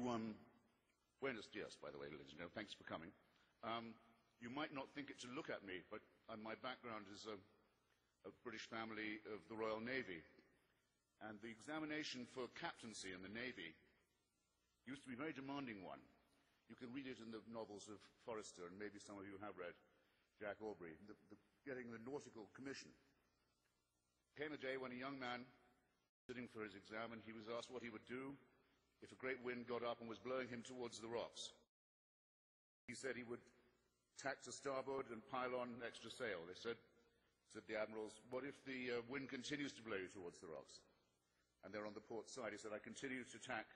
Buenos dias, by the way, ladies and gentlemen. Thanks for coming. You might not think it to look at me, but my background is a British family of the Royal Navy. And the examination for captaincy in the Navy used to be a very demanding one. You can read it in the novels of Forrester, and maybe some of you have read Jack Aubrey, getting the nautical commission. Came a day when a young man sitting for his exam, and he was asked what he would do if a great wind got up and was blowing him towards the rocks. He said he would tack to starboard and pile on extra sail. They said the admirals, what if the wind continues to blow you towards the rocks? And they're on the port side. He said, I continue to tack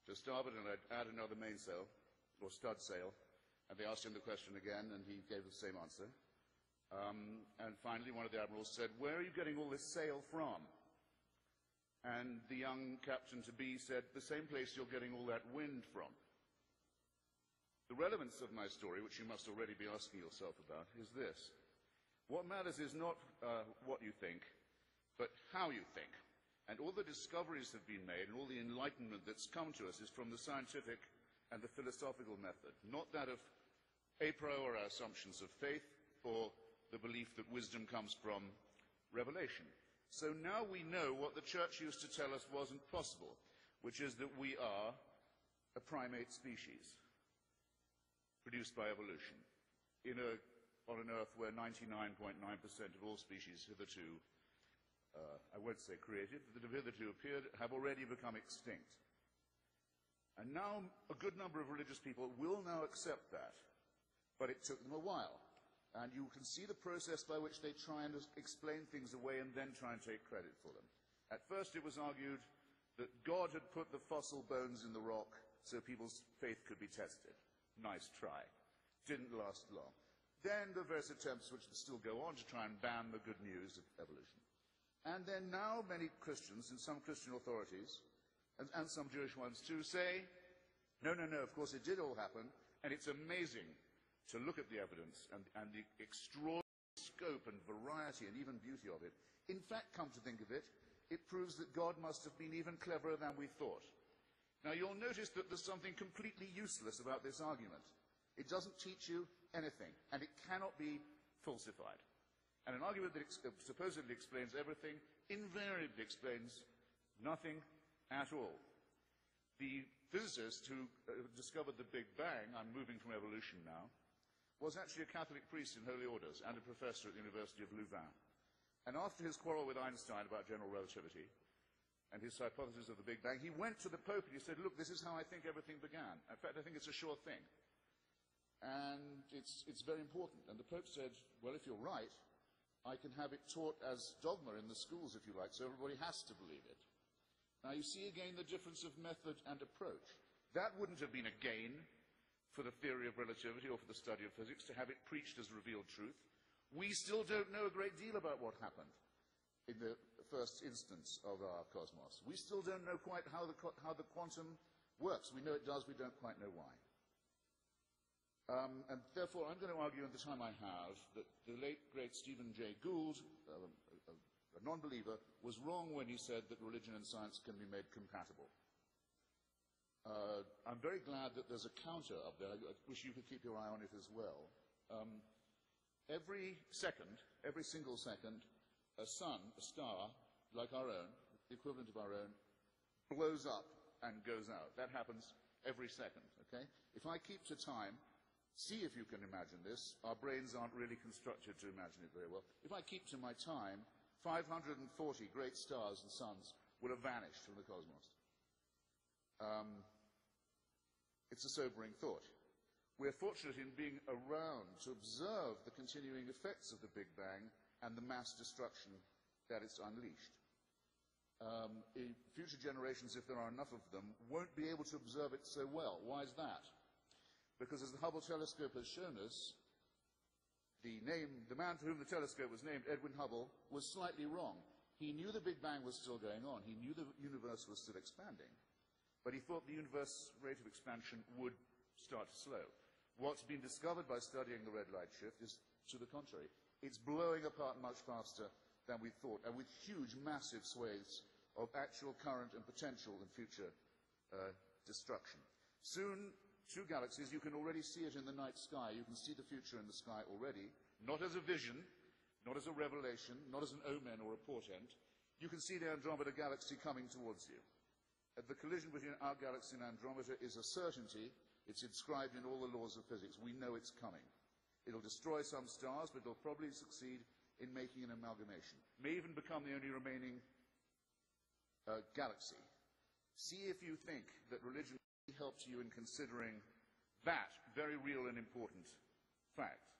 to starboard and I'd add another mainsail, or stud sail. And they asked him the question again, and he gave the same answer. And finally, one of the admirals said, where are you getting all this sail from? And the young captain-to-be said, the same place you're getting all that wind from. The relevance of my story, which you must already be asking yourself about, is this. What matters is not what you think, but how you think. And all the discoveries that have been made and all the enlightenment that's come to us is from the scientific and the philosophical method, not that of a priori assumptions of faith or the belief that wisdom comes from revelation. So now we know what the church used to tell us wasn't possible, which is that we are a primate species produced by evolution on an earth where 99.9% of all species hitherto, I won't say created, that have hitherto appeared, have already become extinct. And now a good number of religious people will now accept that, but it took them a while. And you can see the process by which they try and explain things away and then try and take credit for them. At first it was argued that God had put the fossil bones in the rock so people's faith could be tested. Nice try. Didn't last long. Then the various attempts, which still go on, to try and ban the good news of evolution. And then now many Christians, and some Christian authorities, and some Jewish ones too, say, no, of course it did all happen, and it's amazing to look at the evidence and the extraordinary scope and variety and even beauty of it. In fact, come to think of it, it proves that God must have been even cleverer than we thought. Now you'll notice that there's something completely useless about this argument. It doesn't teach you anything, and it cannot be falsified. And an argument that supposedly explains everything invariably explains nothing at all. The physicist who discovered the Big Bang, I'm moving from evolution now, was actually a Catholic priest in holy orders and a professor at the University of Louvain. And after his quarrel with Einstein about general relativity and his hypothesis of the Big Bang, he went to the Pope and he said, look, this is how I think everything began. In fact, I think it's a sure thing. And it's very important. And the Pope said, well, if you're right, I can have it taught as dogma in the schools, if you like, so everybody has to believe it. Now, you see again the difference of method and approach. That wouldn't have been a gain for the theory of relativity or for the study of physics, to have it preached as revealed truth. We still don't know a great deal about what happened in the first instance of our cosmos. We still don't know quite how the quantum works. We know it does, we don't quite know why. And therefore, I'm going to argue in the time I have that the late, great Stephen Jay Gould, a non-believer, was wrong when he said that religion and science can be made compatible. I'm very glad that there's a counter up there. I wish you could keep your eye on it as well. Every single second, a sun, a star, like our own, the equivalent of our own, blows up and goes out. That happens every second, okay? If I keep to time, see if you can imagine this. Our brains aren't really constructed to imagine it very well. If I keep to my time, 540 great stars and suns will have vanished from the cosmos. It's a sobering thought. We're fortunate in being around to observe the continuing effects of the Big Bang and the mass destruction that it's unleashed. Future generations, if there are enough of them, won't be able to observe it so well. Why is that? Because as the Hubble telescope has shown us, the man for whom the telescope was named, Edwin Hubble, was slightly wrong. He knew the Big Bang was still going on. He knew the universe was still expanding. But he thought the universe rate of expansion would start to slow. What's been discovered by studying the red light shift is to the contrary. It's blowing apart much faster than we thought, and with huge, massive swathes of actual current and potential and future destruction. Soon, two galaxies, you can already see it in the night sky. You can see the future in the sky already, not as a vision, not as a revelation, not as an omen or a portent. You can see the Andromeda galaxy coming towards you. The collision between our galaxy and Andromeda is a certainty. It's inscribed in all the laws of physics. We know it's coming. It'll destroy some stars, but it'll probably succeed in making an amalgamation. May even become the only remaining galaxy. See if you think that religion helps you in considering that very real and important fact.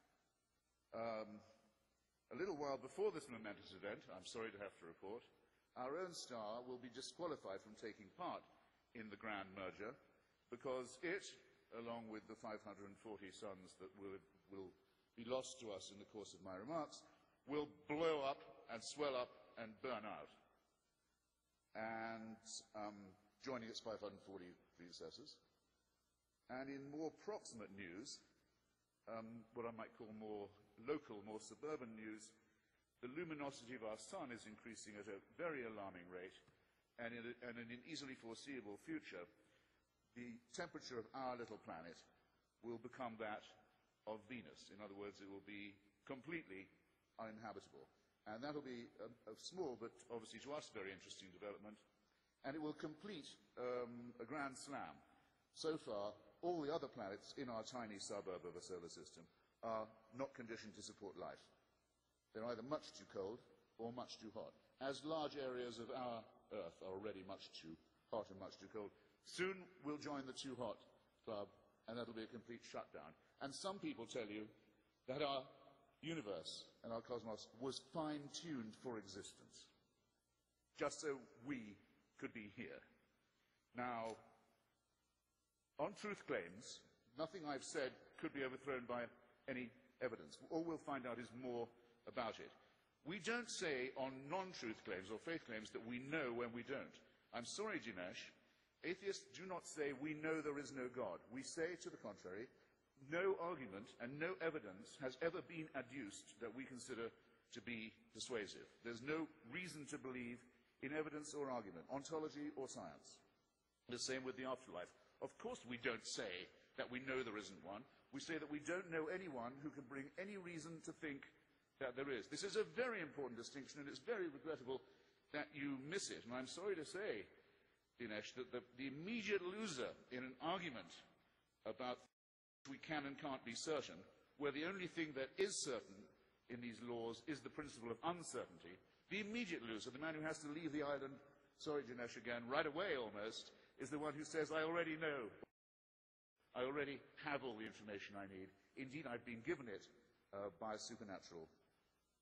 A little while before this momentous event, I'm sorry to have to report, our own star will be disqualified from taking part in the grand merger because it, along with the 540 suns that will be lost to us in the course of my remarks, will blow up and swell up and burn out, and joining its 540 predecessors. And in more proximate news, what I might call more local, more suburban news, the luminosity of our sun is increasing at a very alarming rate, and in an easily foreseeable future, the temperature of our little planet will become that of Venus. In other words, it will be completely uninhabitable. And that will be a small, but obviously to us very interesting development, and it will complete a grand slam. So far, all the other planets in our tiny suburb of a solar system are not conditioned to support life. They're either much too cold or much too hot, as large areas of our Earth are already much too hot and much too cold. Soon we'll join the too hot club, and that'll be a complete shutdown. And some people tell you that our universe and our cosmos was fine-tuned for existence, just so we could be here. Now, on truth claims, nothing I've said could be overthrown by any evidence. All we'll find out is more about it. We don't say on non-truth claims or faith claims that we know when we don't. I'm sorry, Dinesh, atheists do not say we know there is no God. We say, to the contrary, no argument and no evidence has ever been adduced that we consider to be persuasive. There's no reason to believe in evidence or argument, ontology or science. The same with the afterlife. Of course we don't say that we know there isn't one. We say that we don't know anyone who can bring any reason to think that there is. This is a very important distinction, and it's very regrettable that you miss it. And I'm sorry to say, Dinesh, that the immediate loser in an argument about we can and can't be certain, where the only thing that is certain in these laws is the principle of uncertainty, the immediate loser, the man who has to leave the island, sorry, Dinesh, again, right away almost, is the one who says, I already know. I already have all the information I need. Indeed, I've been given it by a supernatural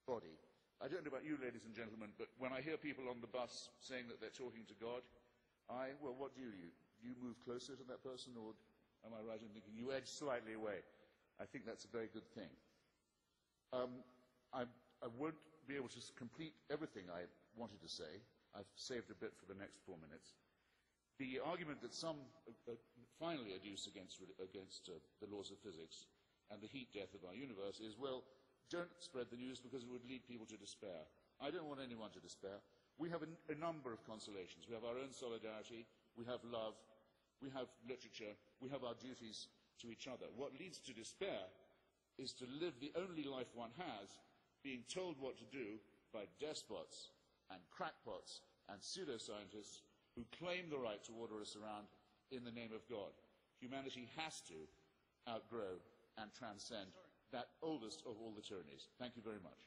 body. I don't know about you, ladies and gentlemen, but when I hear people on the bus saying that they're talking to God, well, what do? Do you move closer to that person, or am I right in thinking you edge slightly away? I think that's a very good thing. I won't be able to complete everything I wanted to say. I've saved a bit for the next 4 minutes. The argument that some finally adduce against the laws of physics and the heat death of our universe is, well, don't spread the news because it would lead people to despair. I don't want anyone to despair. We have a number of consolations. We have our own solidarity, we have love, we have literature, we have our duties to each other. What leads to despair is to live the only life one has, being told what to do by despots and crackpots and pseudoscientists who claim the right to order us around in the name of God. Humanity has to outgrow and transcend that oldest of all the tyrannies. Thank you very much.